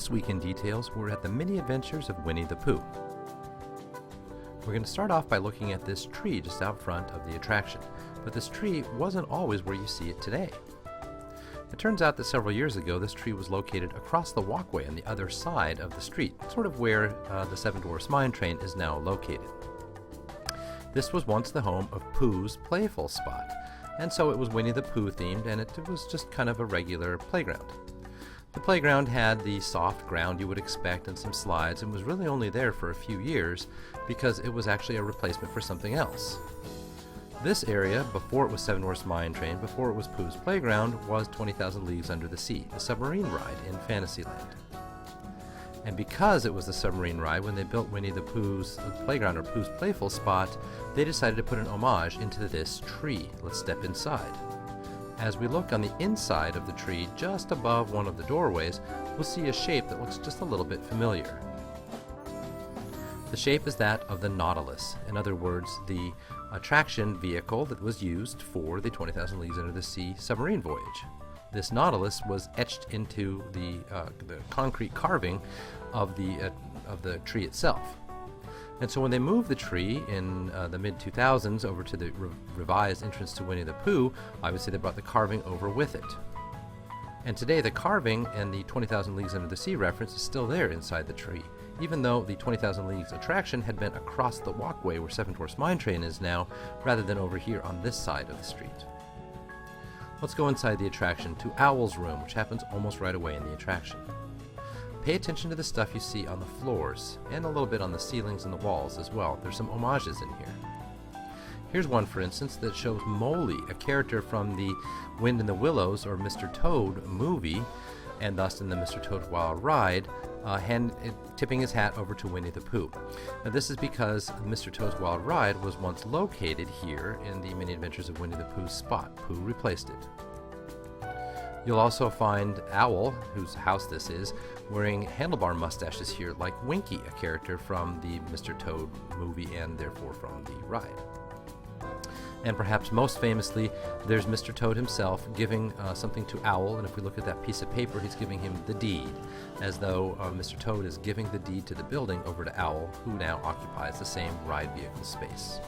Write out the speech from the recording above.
This week in Details, we're at the mini adventures of Winnie the Pooh. We're going to start off by looking at this tree just out front of the attraction, but this tree wasn't always where you see it today. It turns out that several years ago this tree was located across the walkway on the other side of the street, sort of where the Seven Dwarfs Mine Train is now located. This was once the home of Pooh's Playful Spot, and so it was Winnie the Pooh themed, and it was just kind of a regular playground. The playground had the soft ground you would expect and some slides, and was really only there for a few years because it was actually a replacement for something else. This area, before it was Seven Dwarfs Mine Train, before it was Pooh's Playground, was 20,000 Leagues Under the Sea, the submarine ride in Fantasyland. And because it was the submarine ride, when they built Winnie the Pooh's Playground, or Pooh's Playful Spot, they decided to put an homage into this tree. Let's step inside. As we look on the inside of the tree, just above one of the doorways, we'll see a shape that looks just a little bit familiar. The shape is that of the Nautilus, in other words, the attraction vehicle that was used for the 20,000 Leagues Under the Sea submarine voyage. This Nautilus was etched into the concrete carving of the tree itself. And so when they moved the tree in the mid-2000s over to the revised entrance to Winnie the Pooh, obviously they brought the carving over with it. And today the carving and the 20,000 Leagues Under the Sea reference is still there inside the tree, even though the 20,000 Leagues attraction had been across the walkway where Seven Dwarfs Mine Train is now, rather than over here on this side of the street. Let's go inside the attraction to Owl's room, which happens almost right away in the attraction. Pay attention to the stuff you see on the floors, and a little bit on the ceilings and the walls as well. There's some homages in here. Here's one, for instance, that shows Moley, a character from the Wind in the Willows or Mr. Toad movie, and thus in the Mr. Toad Wild Ride, tipping his hat over to Winnie the Pooh. Now this is because Mr. Toad's Wild Ride was once located here in the Mini Adventures of Winnie the Pooh's spot. Pooh replaced it. You'll also find Owl, whose house this is, wearing handlebar mustaches here like Winky, a character from the Mr. Toad movie and therefore from the ride. And perhaps most famously, there's Mr. Toad himself giving something to Owl, and if we look at that piece of paper, he's giving him the deed, as though Mr. Toad is giving the deed to the building over to Owl, who now occupies the same ride vehicle space.